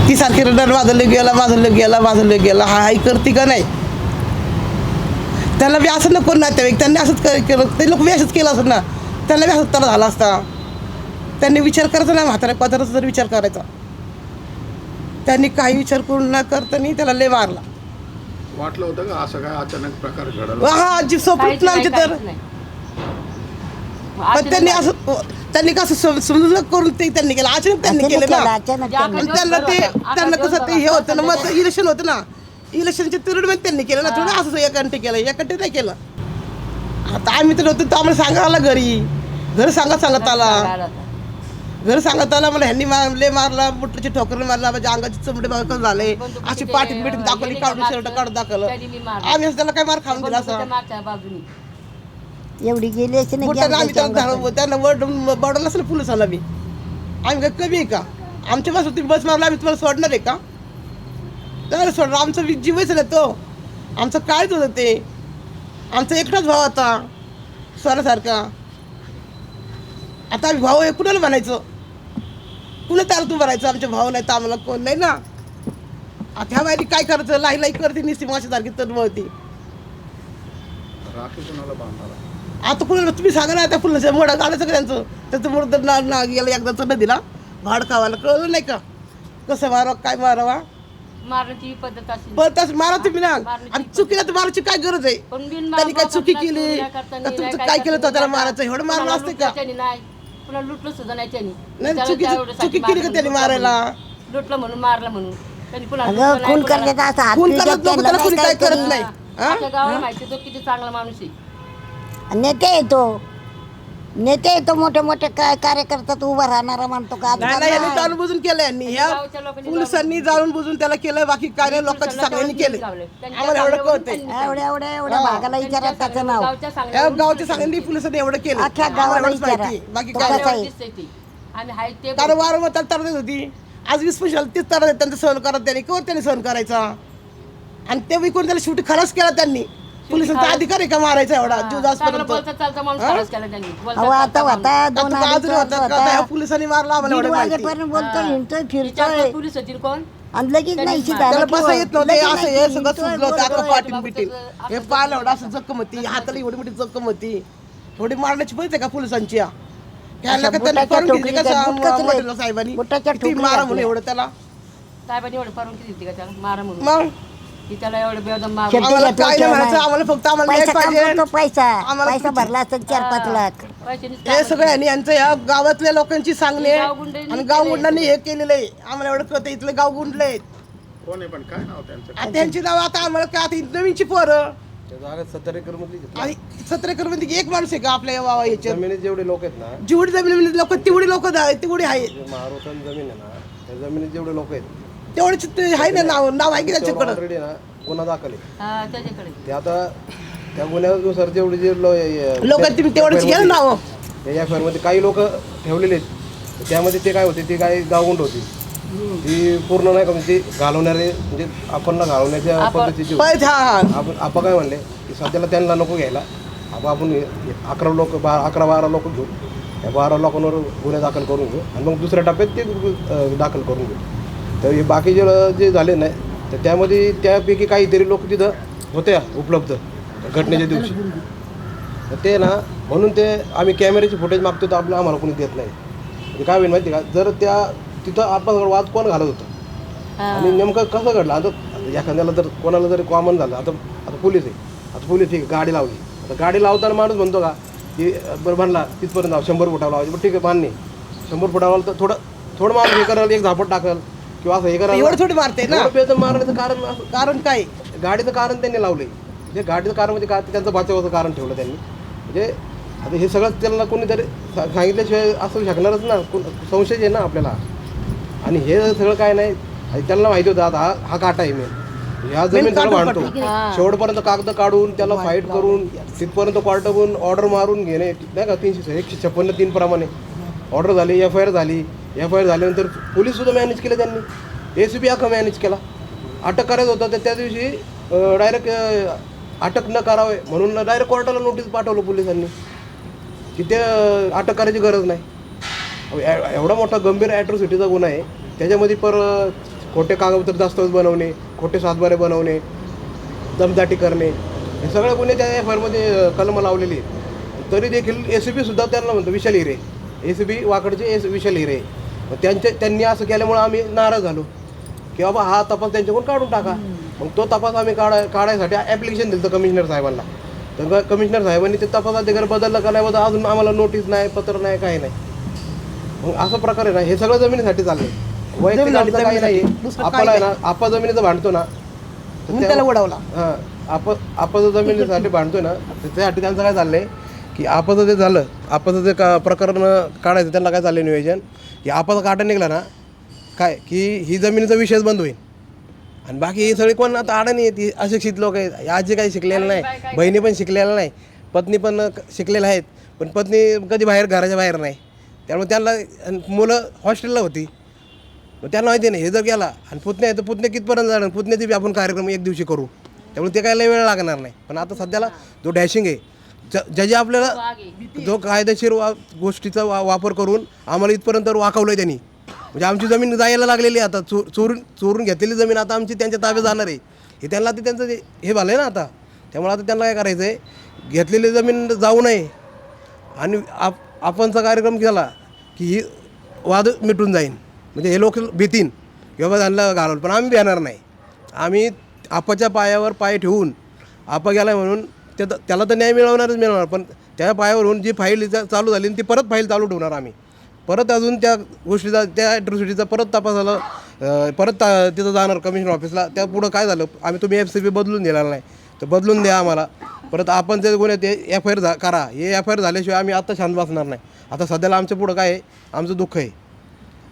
ती सारखी रडर वाजवलं गेला हा आई करते का नाही. त्यांना बी असं नको नातेवाईक त्यांनी असंच केलं ते लोक बी असंच केलं असं ना त्यांना बी असंच त्याला झाला असता. त्यांनी विचार करायचा नाही म्हाताऱ्या पात्राचा जर विचार करायचा. त्यांनी काही विचार करून न करताना त्याला लय मारला.
वाटलं होतं का असं काय अचानक प्रकार घडला?
हा अजीब सोपत ना आमचे तर. पण त्यांनी असं त्यांनी कसं समजून करून ते त्यांनी केलं अचानक त्यांनी केलं ना.
अचानक
आणि त्यांना कसं ते हे होतं ना मग इलेक्शन होतं ना इलेक्शनच्या पिरियडमध्ये त्यांनी केलं ना थोडं असं एकंटे केलं एकंटे नाही केलं. आता आम्ही तर होतो तर आम्हाला सांगा आला घरी सांगत आला घर सांगत आला मला ह्यांनी मारले मारला बुटाची ठोकरने मारला माझ्या अंगाची चमडे बघ झाले अशी पाठी बिटीन दाखवली काढून शर्ट काढून दाखवलं आम्ही त्याला काय मार खाऊन दिला असं
एवढी गेली अशी नाही
बुटाने आम्ही त्याला त्यांना बडवलं असेल पोलिसाला बी. आम्ही काय कमी आहे का आमच्या बस तुम्ही बस मारला आम्ही तुम्हाला सोडणार आहे का? तर सोडणार आमचा जीवच नाही तो आमचं कायच होतं ते. आमचा एकटाच भाव होता स्वरासारखा. आता आम्ही भाऊ आहे कुणाला म्हणायचं कुणा त्याला तू म्हणायचं आमच्या भाऊ नाही तर आम्हाला कोण नाही ना. आता ह्या बाईने काय करायचं लाई करते निस्ती माशासारखी तरुण होती.
राखी कोणाला बांधणार?
आता कुणाला तुम्ही सांगा ना त्या फुलाच्या मोडा काढायचं का त्यांचं त्याचं मोड ना गेला एकदाच न दिला भाड खावायला कळलं नाही का कसं मारावं काय मारावा
मारण्याची पद्धत असेल.
पण तसं मारा तुम्ही ना आणि चुकीला तर मारायची काय गरज आहे. त्यांनी काय चुकी केली का तुमचं काय केलं तर त्याला मारायचं एवढं मारलं असते का
नाही पुन्हा लुटलं सुद्धा नाही त्यांनी.
नाही चुकी केली का त्यांनी मारायला
लुटलं म्हणून मारलं म्हणून त्यांनी पुन्हा
अगं खून करण्याचा असा हात
खून
पिळत
करत लोक
त्यांना
त्याला कोणी काय
काय
करत
तरी.
नाही.
आमच्या गावाला माहिती तो किती चांगला माणूस आहे.
नेते येतो मोठे मोठे काय कार्यकर्ता उभा राहणारा म्हणतो का
नाही नाही यांनी जाणून बुजून केलं यांनी ह्या
गावच्या लोकांनी
पोलिसांनी जाणून बुजून त्याला केलं बाकी काय नाही लोकांची सांगण्याने केलं आम्हाला एवढं कळतंय.
एवढ्या भागाला विचारा त्याचं नाव
गावच्या
या
सांगण्यावरून
गावच्या सांगण्याने पोलिसांनी एवढं केलं
अख्ख्या
आम्हाला
गावाला
एवढंच
विचारा.
माहिती बाकी
तो
काय
कसा
नाही.
आहे?
दिसतंय ते. आम्ही हाय ते
कारण वारंवार त्याला त्रास देत होती आज 20 पैशाला तीच त्रास देत त्यांचं सहन करत त्यांनी केव्हा त्यांनी सहन करायचा आणि ते विकून त्याला शेवटी खलास केला त्यांनी. पोलिसांचा अधिकार आहे का मारायचा एवढा जीव
चांगलं
जास्तपर्यंत
बोलता चालता माणूस खलास केला त्यांनी. बोलता
अहो आता
चालता
होता दोन
अजून होता का ह्या पोलिसांनी मारला आम्हाला
दीड
एवढं माहिती.
वाजेपर्यंत बोलतोय हिंडतोय
विचारतात
फिरतोय
पोलीस होतील कोण
आणि लगेच नाही
त्याला बसा येत नव्हते असं हे सगळं सुचलं होतं आता पाटील बिटील हे पाहिलं एवढं असं जखम होती हाताला एवढी मोठी जखम होती एवढी मारण्याची पद्धत आहे का पोलिसांची या ह्याला का त्यांनी
बुटाच्या
करून घेतली का
ठोकरीत
म्हटलं साहेबांनी
बुटाच्या
किती
ठोकरीत
मारा म्हणून एवढं त्याला
साहेबांनी एवढं परवानगी दिली का त्याला मारा म्हणून
मग
की त्याला एवढं बेदम मार
शेवटी
आम्हाला
घेतलं
काय नाही
केलं
म्हणायचं
नाही.
आम्हाला फक्त आम्हाला
पैसा
न्याय
काम
पाहिजे
करतो पैसा
आम्हाला
पैसा
पुढची-
भरला असता 4-5 लाख
हे सगळं यांनी यांचं या गावातल्या लोकांची सांगणे
गावगुंडांनी
आणि गावगुंडांनी हे केलेलं आहे आम्हाला एवढं कळतं इथले गाव गुंडले आहेत.
कोण आहे पण काय नाव त्यांचं?
आता त्यांची नाव आता आम्हाला काय आता नवीनची पोरं
त्या जागा 70 एकर मधली घेतली.
आणि 17 एकर मध्ये एक माणूस आहे का आपल्या वावा याच्यात
जमिनीत जेवढे लोक आहेत ना
जेवढी जमिनीमध्ये लोक तेवढी लोक तेवढी आहेत
जे महारोतन जमीन आहे ना त्या जमिनीत जेवढे लोक आहेत
तेवढीच ते आहे ना नाव आहे की त्याच्याकडं
ऑलरेडी ना गुन्हा दाखल आहे.
त्याच्याकडे
ते आता त्या गुन्ह्यानुसार जेवढे जे
लोक तुम्ही तेवढंच घ्या नाव
या FIR मध्ये काही लोक ठेवलेले आहेत त्यामध्ये ते काय होते ते काही गावगुंड होती ती पूर्ण नाही का म्हणजे घालवणारे म्हणजे आपण घालवण्याच्या पद्धतीची होती.
हा
आपण काय म्हणले की सध्याला त्यांना नको घ्यायला. आपण 11-12 लोक घेऊ, या 12 लोकांवर गुन्हे दाखल करून घेऊ आणि मग दुसऱ्या टप्प्यात ते दाखल करून घेऊ. तर हे बाकीचे जे झाले नाही तर त्यामध्ये त्यापैकी काहीतरी लोक तिथं होत्या उपलब्ध घटनेच्या दिवशी. तर ते ना म्हणून ते आम्ही कॅमेऱ्याचे फुटेज मागतो तर आम्हाला कोणी देत नाही. म्हणजे काय होईल माहिती का, जर त्या तिथं आपण वाद कोण घालत होतं आणि नेमकं कसं घडलं. आता एखाद्याला जर कोणाला जरी कॉमन झालं, आता पोलीस आहे, आता पोलीस ठीक आहे गाडी लावली, आता गाडी लावताना माणूस म्हणतो का की बरं म्हणला तिथपर्यंत 100 फुटावर लावायची, पण ठीक आहे मान्य 100 फुटावर तर थोडं माणूस हे करायला, एक झापट टाकल किंवा असं हे करायला
एवढं थोडी मारते ना.
मारण्याचं
कारण काय,
गाडीचं कारण त्यांनी लावले. म्हणजे गाडीचं कारण म्हणजे काय, त्यांचं बचावाचं कारण ठेवलं त्यांनी. म्हणजे आता हे सगळं त्यांना कोणीतरी सांगितल्याशिवाय असू शकणारच ना, संशय आहे ना आपल्याला. आणि हे सगळं काय नाही, त्यांना माहिती होतं आता हा काटा आहे मी ह्या जमीन सगळं भांडतो शेवटपर्यंत, कागद काढून त्याला फाईट करून तिथपर्यंत कोर्टातून ऑर्डर मारून घेणे नाही का. 156(3) प्रमाणे ऑर्डर झाली, FIR झाली. FIR झाल्यानंतर पोलीससुद्धा मॅनेज केलं त्यांनी, ACP अख्खा मॅनेज केला. अटक करायचं होतं तर त्या दिवशी डायरेक्ट अटक न करावे म्हणून डायरेक्ट कोर्टाला नोटीस पाठवलं पोलिसांनी की ते अटक करायची गरज नाही. एवढा मोठा गंभीर ॲट्रॉसिटीचा गुन्हा आहे, त्याच्यामध्ये खोटे कागदपत्र दस्तावेज बनवणे, खोटे सातबारे बनवणे, दमदाटी करणे, हे सगळे गुन्हे त्या FIRमध्ये कलम लावलेली आहेत. तरी देखील ACP सुद्धा त्यांना म्हणतो विशाल हिरे, ACP वाकडचे विशाल हिरे. त्यांनी असं केल्यामुळं आम्ही नाराज झालो की बाबा हा तपास त्यांच्याकडून काढून टाका. मग तो तपास आम्ही काढायसाठी ॲप्लिकेशन दिलं होतं कमिशनर साहेबांना. तर कमिशनर साहेबांनी ते तपास अधिकारी बदललं का नाही, बदल अजून आम्हाला नोटीस नाही, पत्र नाही, काही नाही. मग असं प्रकारे ना हे सगळं जमिनीसाठी चाललंय, वैयक्तिक आमचं काही नाही. आपल्याला आहे ना आपण जमिनीचं भांडतो ना
त्याला उडवला.
हां आपण जमिनीसाठी भांडतोय ना त्याच्यासाठी त्यांचं काय चाललंय की आपचं जे झालं, आपचं जे प्रकरण काढायचं त्यांना काय चाललंय नियोजन की आपचा काटा निघाला ना काय की ही जमिनीचा विषयच बंद होईल. आणि बाकी हे सगळे कोण आता अडाणी आहेत, अशिक्षित लोक आहेत, आजी काही शिकलेलं नाही, बहिणी पण शिकलेल्या नाही, पत्नी पण शिकलेल्या आहेत, पण पत्नी कधी घराच्या बाहेर नाही. त्यामुळे त्यांना मुलं हॉस्टेलला होती, त्यांना माहिती नाही. हे जर गेला आणि पुतण्या आहे तर पुतण्या कितपर्यंत जाणार, पुतण्याचे बी आपण कार्यक्रम एक दिवशी करू, त्यामुळे ते काय लय वेळ लागणार नाही. पण आता सध्याला जो डॅशिंग आहे ज्याची आपल्याला जो कायदेशीर गोष्टीचा वापर करून आम्हाला इथपर्यंत वाकवलं आहे त्यांनी. म्हणजे आमची जमीन जायला लागलेली आहे आता, चोरून घेतलेली जमीन आता आमची त्यांच्या ताब्यात जाणार आहे. हे त्यांना ते त्यांचं हे झालं आहे ना आता. त्यामुळे आता त्यांना काय करायचं आहे, घेतलेली जमीन जाऊ नये आणि आपणचा कार्यक्रम केला की ही वाद मिटून जाईन. म्हणजे हे लोक भीतीन किंवा त्यांना घालवलं, पण आम्ही भेटणार नाही. आम्ही आपाच्या पायावर पाय ठेवून आपा गेला म्हणून त्याला तर न्याय मिळवणार, पण त्या पायावरून जी फाईल चालू झाली ती परत फाईल चालू ठेवणार आम्ही. परत अजून त्या गोष्टीचा, त्या ॲट्रॉसिटीचा परत तपासाला परत तिथं जाणार कमिशनर ऑफिसला. त्या पुढं काय झालं, तुम्ही FCP बदलून दिलेला नाही तर बदलून द्या आम्हाला. परत आपण जे गुन्हे ते FIR करा. हे FIR झाल्याशिवाय आम्ही आता शांत बसणार नाही. आता सध्याला आमच्या पुढं काय आहे, आमचं दुःख आहे.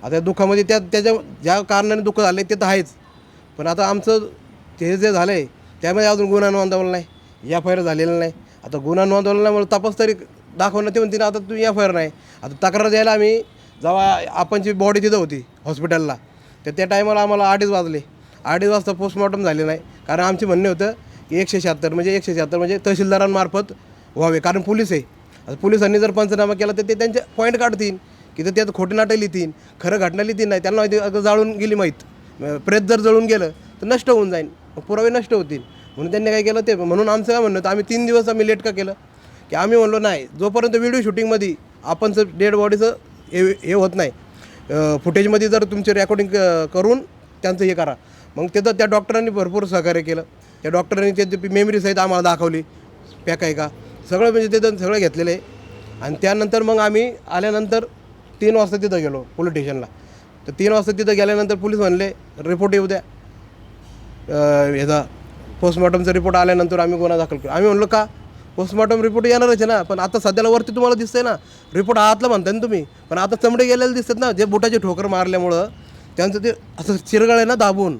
आता या दुःखामध्ये त्याच्या ज्या कारणाने दुःख झालं ते तर आहेच, पण आता आमचं ते जे झालं आहे त्यामध्ये अजून गुन्हा नोंदवला नाही, FIR झालेला नाही. आता गुन्हा नोंदवला नाही म्हणून तपास तरी दाखवणं ते म्हणते ना, आता तुम्ही FIR नाही. आता तक्रार द्यायला आम्ही जेव्हा आपणची बॉडी तिथं होती हॉस्पिटलला तर त्या टायमाला आम्हाला 2:30 वाजले. 2:30 वाजता पोस्टमॉर्टम झाले नाही, कारण आमचे म्हणणे होतं की 176 म्हणजे तहसीलदारांमार्फत व्हावे, कारण पोलीस आहे. आता पोलिसांनी जर पंचनामा केला तर ते त्यांचे पॉईंट काढतील की तर त्यात खोटे नाटक लिहितील, खरं घटना लिहितील. नाही त्यांना माहिती अगं जाळून गेली माहीत, प्रेत जर जळून गेलं तर नष्ट होऊन जाईल, पुरावे नष्ट होतील. म्हणून त्यांनी काय केलं ते, म्हणून आमचं काय म्हणणं होतं, आम्ही 3 दिवस आम्ही लेट का केलं की आम्ही म्हणलो नाही जोपर्यंत व्हिडिओ शूटिंगमध्ये आपणचं डेड बॉडीचं हे होत नाही, फुटेजमध्ये जर तुमचे रेकॉर्डिंग करून त्यांचं हे करा. मग तिथं त्या डॉक्टरांनी भरपूर सहकार्य केलं. त्या डॉक्टरांनी त्याची मेमरी सहित आम्हाला दाखवली, पॅक आहे का सगळं, म्हणजे तिथं सगळं घेतलेलं आहे. आणि त्यानंतर मग आम्ही आल्यानंतर 3 वाजता तिथं गेलो पोलीस स्टेशनला. तर 3 वाजता तिथं गेल्यानंतर पोलीस म्हणले रिपोर्ट येऊ द्या, ह्याचा पोस्टमॉर्टमचा रिपोर्ट आल्यानंतर आम्ही गुन्हा दाखल केला. आम्ही म्हणलो का पोस्टमॉर्टम रिपोर्ट येणारच आहे ना, पण आता सध्याला वरती तुम्हाला दिसतंय ना रिपोर्ट आतला म्हणताय ना तुम्ही, पण आता चमडे गेलेले दिसतात ना, जे बुटाची ठोकर मारल्यामुळं त्यांचं ते असं चिरगळ आहे ना दाबून,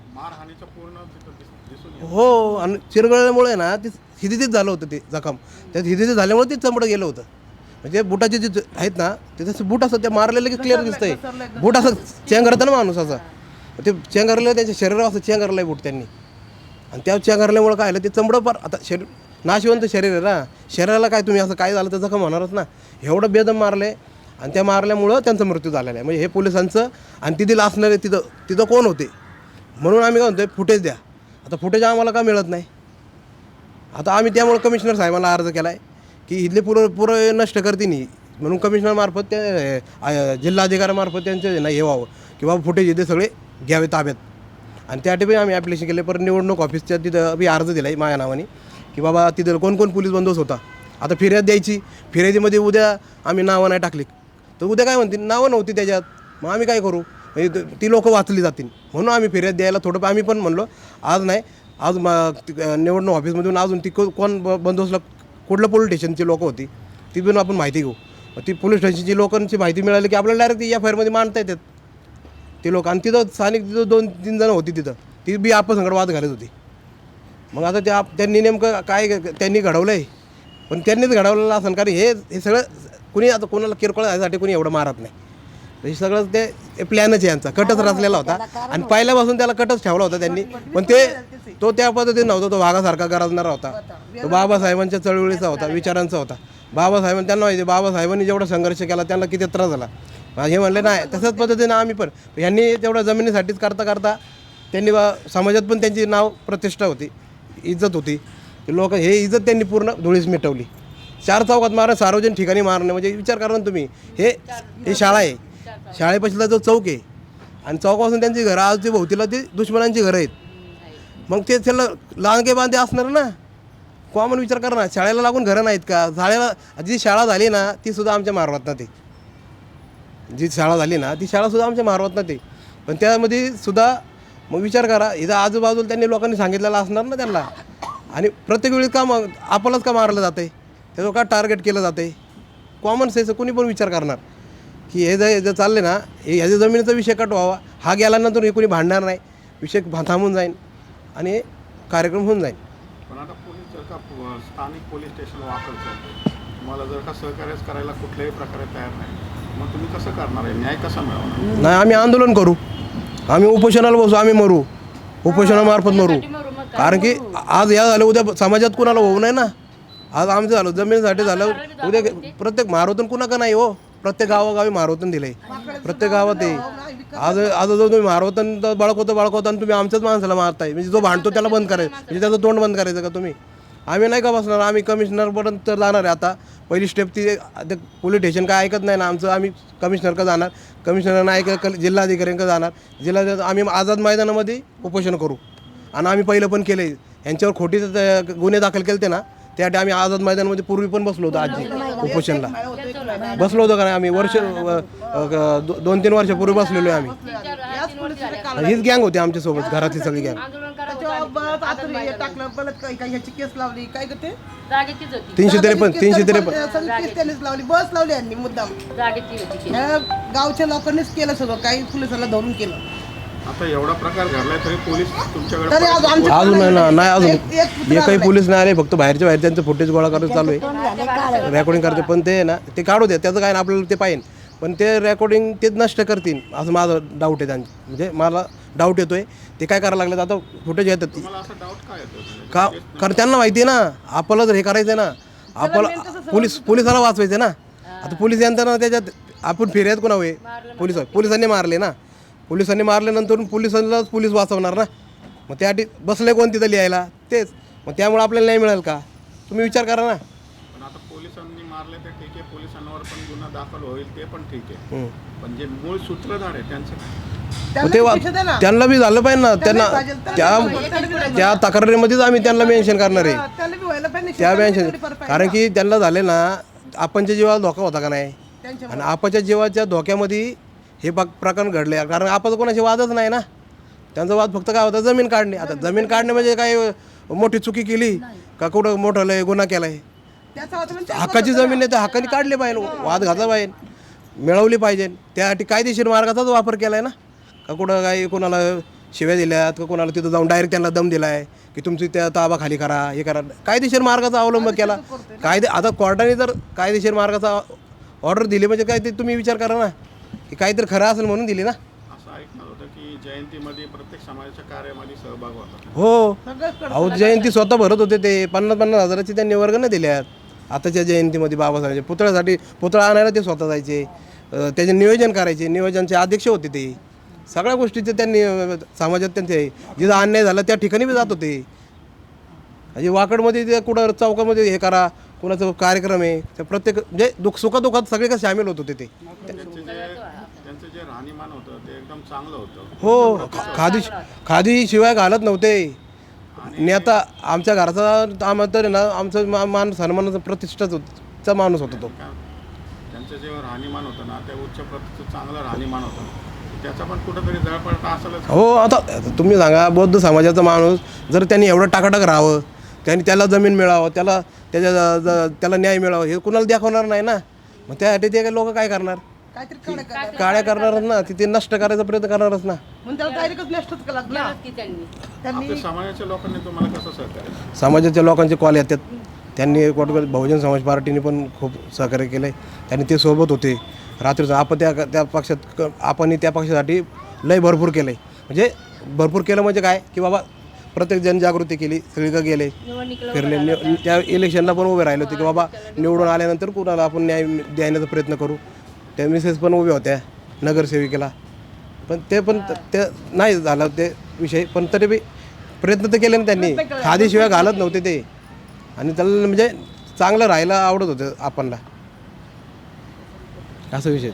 हो. आणि चिरगळल्यामुळे ना ती हिदितीत झालं होतं, ते जखम त्यात हिदितीत झाल्यामुळे ते चमडं गेलं होतं. म्हणजे बुटाचे जे आहेत ना ते तसं बूट असं त्या मारलेलं की क्लिअर दिसतंय. बूट असं चेंगरतं ना माणूस, असं ते चेंगरलं, त्यांच्या शरीरावर असं चेंगरलं आहे बूट त्यांनी. आणि त्या चेंगरल्यामुळं काय आलं ते चमडं आता नाशिवंत शरीर आहे ना, शरीराला काय तुम्ही असं काय झालं तर जखम होणारच ना. एवढं बेदम मारले आणि त्या मारल्यामुळं त्यांचा मृत्यू झालेला आहे. म्हणजे हे पोलिसांचं आणि तिथील असणारे तिथं कोण होते म्हणून आम्ही काय म्हणतोय फुटेज द्या. आता फुटेज आम्हाला का मिळत नाही. आता आम्ही त्यामुळे कमिशनर साहेबांना अर्ज केला आहे की इथले पुरं नष्ट करतील म्हणून कमिशनरमार्फत ते जिल्हाधिकाऱ्यामार्फत त्यांचे नाही हे व्हावं की बाबा फुटेज इथे सगळे घ्यावे ताब्यात. आणि त्या ठिकाणी आम्ही ॲप्लिकेशन केले. परत निवडणूक ऑफिसच्या तिथं मी अर्ज दिला आहे माझ्या नावाने की बाबा तिथं कोण पोलीस बंदोबस्त होता. आता फिर्याद द्यायची, फिर्यादीमध्ये उद्या आम्ही नावं नाही टाकली तर उद्या काय म्हणतील नावं नव्हती त्याच्यात, मग आम्ही काय करू. म्हणजे ती लोक वाचली जातील म्हणून आम्ही फिर्याद द्यायला थोडं आम्ही पण म्हणलो आज नाही आज निवडणूक ऑफिसमधून अजून ती कोण बंदोबस्तला कुठलं पोलीस स्टेशनची लोकं होती ती पण आपण माहिती घेऊ. ती पोलीस स्टेशनची लोकांची माहिती मिळाली की आपल्याला डायरेक्ट या फायरमध्ये मांडता येतात ते लोक. आणि तिथं स्थानिक तिथं 2-3 जण होती तिथं ती बी आपण संकट वाद घालत होती. मग आता त्यांनी नेमकं काय त्यांनी घडवलं आहे पण त्यांनीच घडवलेलं असेल कारण हे सगळं कुणी आता कोणाला किरकोळ जायसाठी कुणी एवढं मारत नाही. हे सगळं ते प्लॅनच आहे यांचा. कटच रचलेला होता आणि पहिल्यापासून त्याला कटच ठेवला होता त्यांनी. पण तो त्या पद्धतीने नव्हता. तो वाघासारखा गरजणारा होता. तो बाबासाहेबांच्या चळवळीचा होता, विचारांचा होता. बाबासाहेबांनी त्यांना माहिती बाबासाहेबांनी जेवढा संघर्ष केला त्यांना किती त्रास झाला. हे म्हणले नाही तसंच पद्धतीनं आम्ही पण यांनी तेवढ्या जमिनीसाठीच करता त्यांनी समाजात पण त्यांची नाव प्रतिष्ठा होती, इज्जत होती. लोक हे इज्जत त्यांनी पूर्ण धुळीस मिटवली. 4 चौकात मारणं, सार्वजनिक ठिकाणी मारणं म्हणजे विचार करा ना तुम्ही. हे शाळा आहे, शाळेपाशीला जो चौक आहे आणि चौकापासून त्यांची घरं आजची भोवतीला ती दुश्मनांची घरं आहेत. मग ते त्याला लांगे बांधे असणार ना. कॉमन विचार करा ना, शाळेला लागून घरं नाहीत का. जी शाळा झाली ना ती सुद्धा आमच्या मारवात ना. जी शाळा झाली ना ती शाळासुद्धा आमच्या मारवात ना. पण त्यामध्ये सुद्धा मग विचार करा इथं आजूबाजूला त्यांनी लोकांनी सांगितलेलं असणार ना त्यांना. आणि प्रत्येक वेळी का आपलाच का मारलं जातं आहे, त्याचं का टार्गेट केलं जातं आहे. कॉमन सेन्स कोणी पण विचार करणार की हे जर चालले ना ह्याच्या जमिनीचा विषय कट व्हावा. हा गेल्यानंतर हे कोणी भांडणार नाही, विषय थांबून जाईल आणि कार्यक्रम होऊन जाईल.
पण आता पोलीस जर का स्थानिक पोलीस स्टेशन वापरतं तुम्हाला जर का सहकार्यच करायला कुठल्याही प्रकारे तयार नाही मग तुम्ही कसं करणार आहे, न्याय कसा मिळवणार.
नाही आम्ही आंदोलन करू, आम्ही उपोषणाला बसू, आम्ही मरू, उपोषणामार्फत मरू. कारण की आज या झालं उद्या समाजात कुणाला होऊ नये ना. आज आमचं झालं जमिनीसाठी झालं उद्या प्रत्येक मारवतून कुणाका नाही हो. प्रत्येक गावोगावी मारवतन दिले, प्रत्येक गावात आहे. आज जो तुम्ही मारवतन बाळकवता आणि तुम्ही आमच्याच माणसाला मारताय म्हणजे जो भांडतो त्याला बंद करायचं म्हणजे त्याचं तोंड बंद करायचं का तुम्ही. आम्ही नाही का बसणार, आम्ही कमिशनरपर्यंत जाणार आहे. आता पहिली स्टेप ती पोलीस स्टेशन काय ऐकत नाही ना आमचं. आम्ही कमिशनरकडे जाणार, कमिशनरनं ऐकत जिल्हाधिकाऱ्यांकडे जाणार. जिल्हाधिकारी आम्ही आझाद मैदानामध्ये उपोषण करू. आणि आम्ही पहिलं पण केलं आहे यांच्यावर खोटी गुन्हे दाखल केले ना त्यासाठी आम्ही आझाद मैदानामध्ये पूर्वी पण बसलो होतो. आजी उपोषणला बसलो होतो का नाही आम्ही 2-3 वर्षापूर्वी बसलेलो आहे आम्ही. हीच गँग होती आमच्यासोबत, घरातली सगळी गँग.
353 लावली, बस लावली यांनी मुद्दाम. गावच्या लोकांनीच केलं सगळं, काही पोलिसाला धरून केलं.
आता एवढा प्रकार घडलाय तरी पोलीस तुमच्याकडे
अजून नाही अजून एकही पोलीस नाही आले. फक्त बाहेर त्यांचं फुटेज गोळा करायचं चालू आहे, रेकॉर्डिंग करते. पण ते ना ते काढू द्या, त्याचं काय ना आपल्याला ते पाहिजे. पण ते रेकॉर्डिंग तेच नष्ट करतील असं माझं डाऊट आहे त्यांचं. म्हणजे मला डाऊट येतोय ते काय करायला लागले. आता फुटेज येतात का कारण त्यांना माहिती आहे ना आपल्याला जर हे करायचं आहे ना आपल्याला पोलिसाला वाचवायचं ना. आता पोलीस यंत्रणा त्याच्यात आपण फिर्याद कोणा होय पोलिसांनी मारले ना. पोलिसांनी मारल्यानंतर पोलिसांनाच पोलीस वाचवणार ना. मग त्यासाठी बसले कोण तिथं लिहायला तेच. मग त्यामुळे आपल्याला नाही मिळेल का तुम्ही विचार करा ना.
पण आता पोलिसांनी मारले तर ठीक आहे, पोलिसांवर पण गुन्हा दाखल होईल ते पण ठीक आहे. पण जे मूळ सूत्रधार आहे त्यांचं
त्यांना बी झालं पाहिजे ना. त्यांना त्या तक्रारीमध्येच आम्ही त्यांना मेन्शन करणार आहे. त्या मेन्शन कारण की त्यांना झाले ना आपणच्या जीवाला धोका होता का नाही. आणि आपच्या जीवाच्या धोक्यामध्ये हे प्रकरण घडले कारण आपण कोणाशी वादच नाही ना. त्यांचा वाद फक्त काय होता जमीन काढणे. आता जमीन काढणे म्हणजे काय मोठी चुकी केली का कुठं मोठं लय गुन्हा केला आहे. हक्काची जमीन आहे तर हक्काने काढली पाहिजे, वाद घातला पाहिजे, मिळवली पाहिजे. त्यासाठी कायदेशीर मार्गाचाच वापर केला आहे ना. का कुठं काय कोणाला शिव्या दिल्यात का कोणाला तिथं जाऊन डायरेक्ट त्यांना दम दिला आहे की तुमची त्या ताबा खाली करा हे करा. कायदेशीर मार्गाचा अवलंब केला. आता कोर्टाने जर कायदेशीर मार्गाचा ऑर्डर दिली म्हणजे काय ते तुम्ही विचार करा ना की काहीतरी खरं असेल म्हणून दिली ना.
असं ऐकणार होतं की जयंतीमध्ये प्रत्येक समाजाच्या कार्यामध्ये सहभाग होता.
हो, अहो जयंती स्वतः भरत होते ते 50-50 हजाराची त्यांनी वर्गणी दिल्यात. आताच्या जयंतीमध्ये बाबासाहेबांच्या पुतळ्यासाठी पुतळा आणायला ते स्वतः जायचे, त्याचे नियोजन करायचे, नियोजनचे अध्यक्ष होते ते. सगळ्या गोष्टीचे त्यांनी समाजात त्यांचे जिथं अन्याय झाला त्या ठिकाणी बी जात होते. म्हणजे वाकडमध्ये ते कुठं चौकामध्ये हे करा, कुणाचा कार्यक्रम आहे, त्या प्रत्येक म्हणजे सुखदुःखात सगळे का सामील होत होते ते.
त्यांचं जे राहणीमान होतं ते एकदम चांगलं होतं.
हो, खादी शिवाय घालत नव्हते. आणि आता आमच्या घराचा आम्हाला तर ना आमचा मान सन्मानाचा प्रतिष्ठाचा माणूस होता तो.
त्यांचं जे राहणीमान होतं ना ते उच्च प्रतीचं चांगलं राहणीमान होतं. त्याचा पण कुठंतरी जळपळता असेलच.
हो, आता तुम्ही सांगा, बौद्ध समाजाचा माणूस जर त्यांनी एवढं टाकाटाक राहावं, त्यांनी त्याला जमीन मिळावं, त्याला न्याय मिळावं, हे कुणाला दाखवणार नाही ना. मग त्यासाठी ते लोक काय करणार, काळ्या करणारच ना, तिथे नष्ट करायचा प्रयत्न करणारच ना.
आपल्या समाजाच्या लोकांनी तुम्हाला कसं सहकार्य?
समाजाच्या लोकांचे कॉल येतात. त्यांनी कोटकर बहुजन समाज पार्टीने पण खूप सहकार्य केलं आहे. त्यांनी ते सोबत होते रात्रीचं. आपण त्या पक्षात आपण त्या पक्षासाठी लय भरपूर केलं आहे. म्हणजे भरपूर केलं म्हणजे काय की बाबा प्रत्येक जनजागृती केली, सगळीकडे गेले, फिरले, त्या इलेक्शनला पण उभे राहिले होते की बाबा निवडून आल्यानंतर कुणाला आपण न्याय देण्याचा प्रयत्न करू. त्या मिसेस पण उभ्या होत्या नगरसेविकेला, पण ते नाही झालं ते विषय. पण तरी बी प्रयत्न तर केले ना त्यांनी. खादीशिवाय घालत नव्हते ते, आणि त्याला म्हणजे चांगलं राहायला आवडत होतं आपणला, असा विषय.